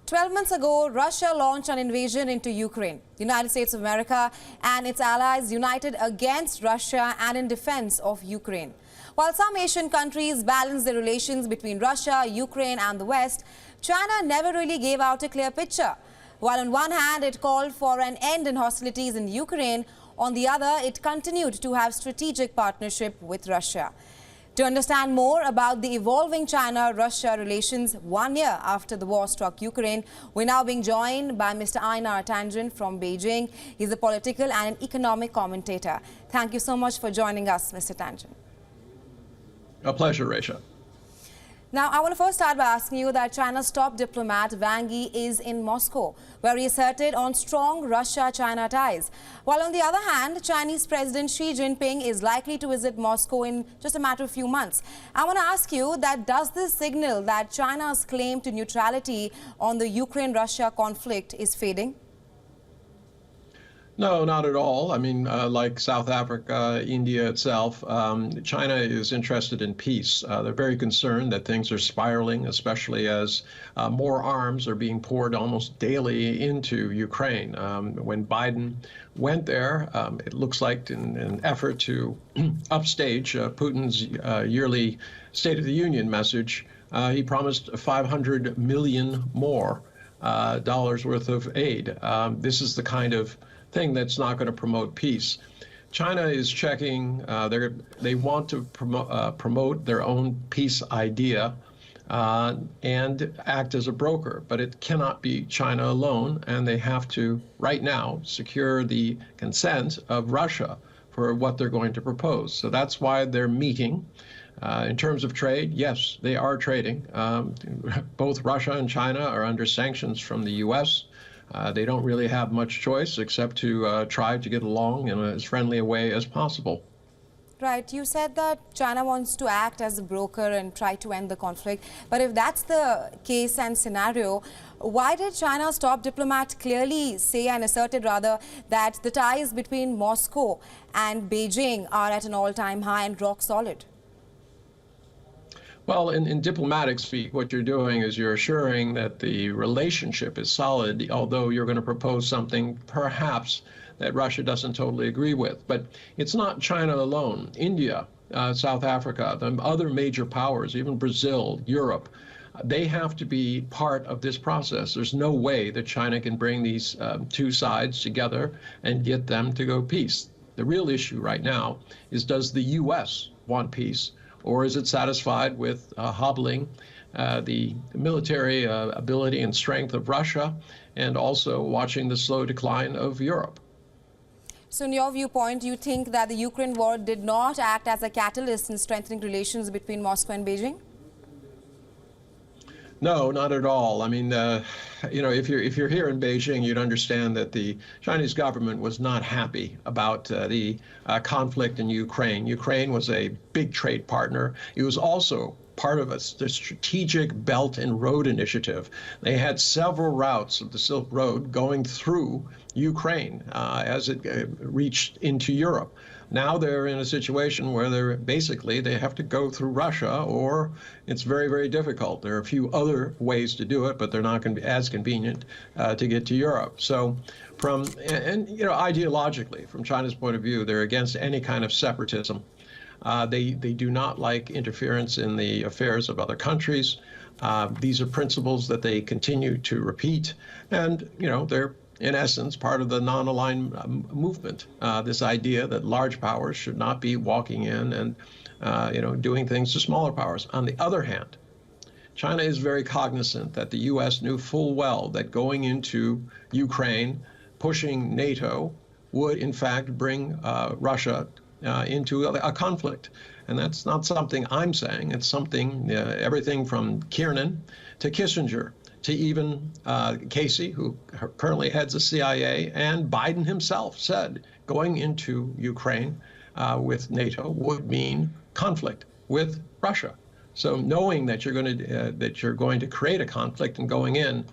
12 months ago, Russia launched an invasion into Ukraine. The United States of America and its allies united against Russia and in defense of Ukraine. While some Asian countries balance the relations between Russia, Ukraine and the West, China never really gave out a clear picture. While on one hand it called for an end in hostilities in Ukraine, on the other it continued to have strategic partnership with Russia. To understand more about the evolving China-Russia relations 1 year after the war struck Ukraine, we're now being joined by Mr. Einar Tangen from Beijing. He's a political and an economic commentator. Thank you so much for joining us, Mr. Tangen. A pleasure, Resha. Now, I want to first start by asking you that China's top diplomat, Wang Yi, is in Moscow, where he asserted on strong Russia-China ties. While on the other hand, Chinese President Xi Jinping is likely to visit Moscow in just a matter of few months. I want to ask you that does this signal that China's claim to neutrality on the Ukraine-Russia conflict is fading? No, not at all. I mean, like South Africa, India itself, China is interested in peace. They're very concerned that things are spiraling, especially as more arms are being poured almost daily into Ukraine. When Biden went there, it looks like in an effort to upstage Putin's yearly State of the Union message, he promised $500 million more dollars worth of aid. This is the kind of thing that's not going to promote peace. China is checking, they want to promote their own peace idea and act as a broker, but it cannot be China alone, and they have to, right now, secure the consent of Russia for what they're going to propose. So that's why they're meeting. In terms of trade, yes, they are trading. Both Russia and China are under sanctions from the U.S. They don't really have much choice except to try to get along in as friendly a way as possible. Right. You said that China wants to act as a broker and try to end the conflict. But if that's the case and scenario, why did China's top diplomat clearly say and asserted rather that the ties between Moscow and Beijing are at an all-time high and rock solid? Well, in diplomatic speak, what you're doing is you're assuring that the relationship is solid, although you're going to propose something perhaps that Russia doesn't totally agree with. But it's not China alone. India, South Africa, the other major powers, even Brazil, Europe, they have to be part of this process. There's no way that China can bring these two sides together and get them to go peace. The real issue right now is, does the U.S. want peace? Or is it satisfied with hobbling the military ability and strength of Russia and also watching the slow decline of Europe? So in your viewpoint, you think that the Ukraine war did not act as a catalyst in strengthening relations between Moscow and Beijing? No, not at all. I mean, you know, if you're here in Beijing, you'd understand that the Chinese government was not happy about the conflict in Ukraine. Ukraine was a big trade partner. It was also part of the strategic Belt and Road Initiative. They had several routes of the Silk Road going through Ukraine as it reached into Europe. Now they're in a situation where they have to go through Russia, or it's very, very difficult. There are a few other ways to do it, but they're not going to be as convenient to get to Europe. So you know, ideologically, from China's point of view, they're against any kind of separatism. They do not like interference in the affairs of other countries. These are principles that they continue to repeat, and you know, they're in essence part of the non-aligned movement. This idea that large powers should not be walking in and you know, doing things to smaller powers. On the other hand, China is very cognizant that the U.S. knew full well that going into Ukraine, pushing NATO, would in fact bring Russia into a conflict. And that's not something I'm saying. It's something, everything from Kiernan to Kissinger to even Casey, who currently heads the CIA, and Biden himself said going into Ukraine with NATO would mean conflict with Russia. So knowing that you're going to create a conflict and going in,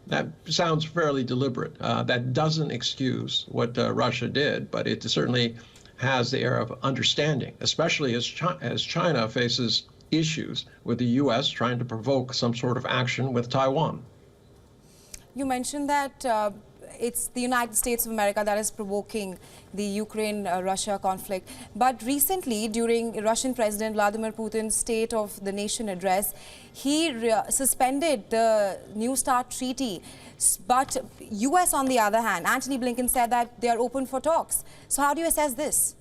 that sounds fairly deliberate. That doesn't excuse what Russia did, but it certainly has the air of understanding, especially as China faces issues with the U.S. trying to provoke some sort of action with Taiwan. You mentioned that it's the United States of America that is provoking the Ukraine-Russia conflict. But recently, during Russian President Vladimir Putin's State of the Nation address, he suspended the New START treaty. But US, on the other hand, Antony Blinken said that they are open for talks. So how do you assess this?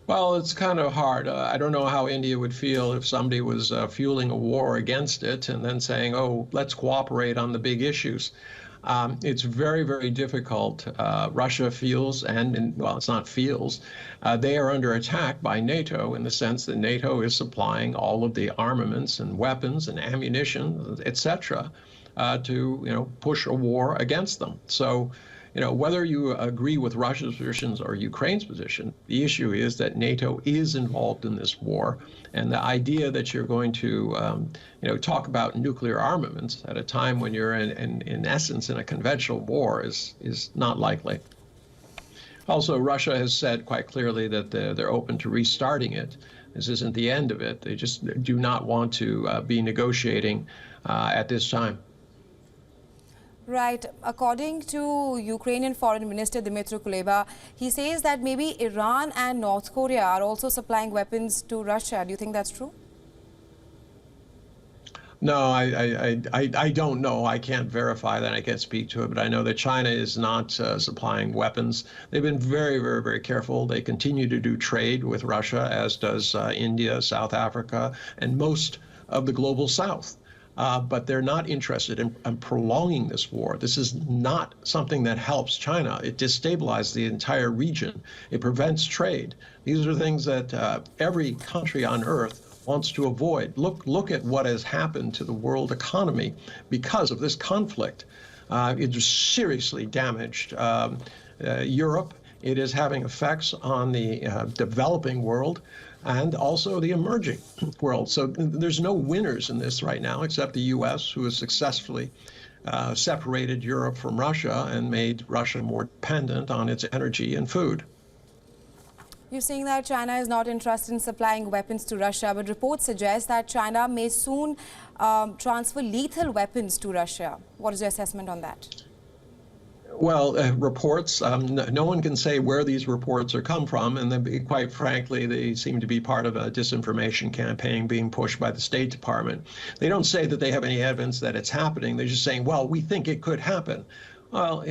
Well, it's kind of hard. I don't know how India would feel if somebody was fueling a war against it and then saying, oh, let's cooperate on the big issues. It's very, very difficult. Russia feels, well, it's not feels, they are under attack by NATO in the sense that NATO is supplying all of the armaments and weapons and ammunition, etc., to, push a war against them. So, whether you agree with Russia's positions or Ukraine's position, the issue is that NATO is involved in this war. And the idea that you're going to, talk about nuclear armaments at a time when you're in essence in a conventional war is not likely. Also, Russia has said quite clearly that they're open to restarting it. This isn't the end of it. They just do not want to be negotiating at this time. Right. According to Ukrainian Foreign Minister Dmytro Kuleba, he says that maybe Iran and North Korea are also supplying weapons to Russia. Do you think that's true? No, I don't know. I can't verify that. I can't speak to it, but I know that China is not supplying weapons. They've been very, very, very careful. They continue to do trade with Russia, as does India, South Africa, and most of the global South. But they're not interested in prolonging this war. This is not something that helps China. It destabilizes the entire region. It prevents trade. These are things that every country on earth wants to avoid. Look at what has happened to the world economy because of this conflict. It has seriously damaged Europe. It is having effects on the developing world and also the emerging world. So there's no winners in this right now except the U.S., who has successfully separated Europe from Russia and made Russia more dependent on its energy and food. You're saying that China is not interested in supplying weapons to Russia, but reports suggest that China may soon transfer lethal weapons to Russia. What is your assessment on that? Well, reports, no one can say where these reports are come from, and quite frankly, they seem to be part of a disinformation campaign being pushed by the State Department. They don't say that they have any evidence that it's happening. They're just saying, well, we think it could happen. Well,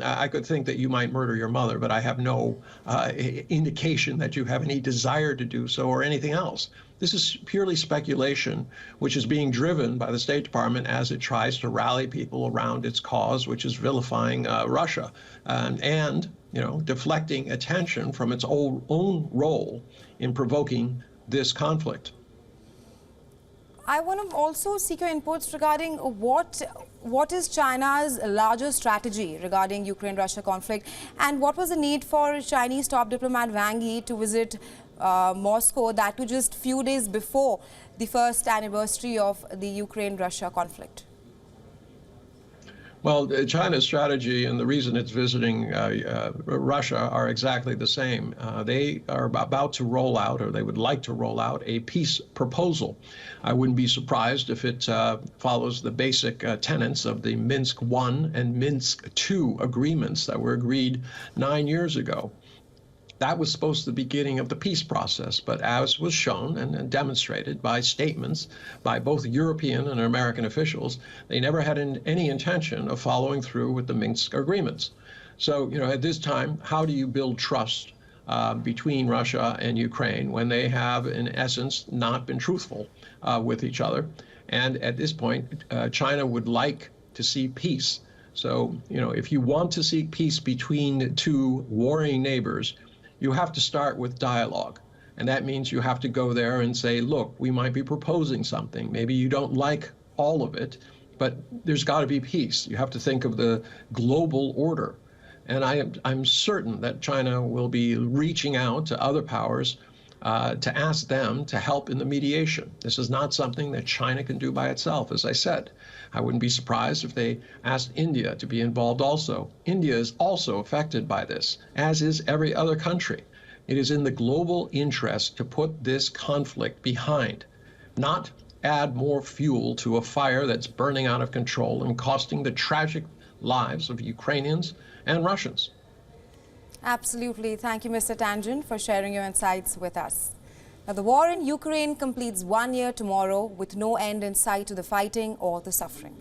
I could think that you might murder your mother, but I have no indication that you have any desire to do so or anything else. This is purely speculation, which is being driven by the State Department as it tries to rally people around its cause, which is vilifying Russia and deflecting attention from its own role in provoking this conflict. I want to also seek your inputs regarding what is China's larger strategy regarding Ukraine-Russia conflict, and what was the need for Chinese top diplomat Wang Yi to visit Moscow, that was just few days before the first anniversary of the Ukraine-Russia conflict? Well, China's strategy and the reason it's visiting Russia are exactly the same. They are about to roll out, or they would like to roll out, a peace proposal. I wouldn't be surprised if it follows the basic tenets of the Minsk I and Minsk II agreements that were agreed 9 years ago. That was supposed to be the beginning of the peace process, but as was shown and demonstrated by statements by both European and American officials, they never had any intention of following through with the Minsk agreements. So, at this time, how do you build trust between Russia and Ukraine when they have, in essence, not been truthful with each other? And at this point, China would like to see peace. So, if you want to seek peace between two warring neighbors, you have to start with dialogue. And that means you have to go there and say, look, we might be proposing something. Maybe you don't like all of it, but there's got to be peace. You have to think of the global order. And I'm certain that China will be reaching out to other powers to ask them to help in the mediation. This is not something that China can do by itself, as I said. I wouldn't be surprised if they asked India to be involved also. India is also affected by this, as is every other country. It is in the global interest to put this conflict behind, not add more fuel to a fire that's burning out of control and costing the tragic lives of Ukrainians and Russians. Absolutely. Thank you, Mr. Tangent, for sharing your insights with us. Now, the war in Ukraine completes 1 year tomorrow with no end in sight to the fighting or the suffering.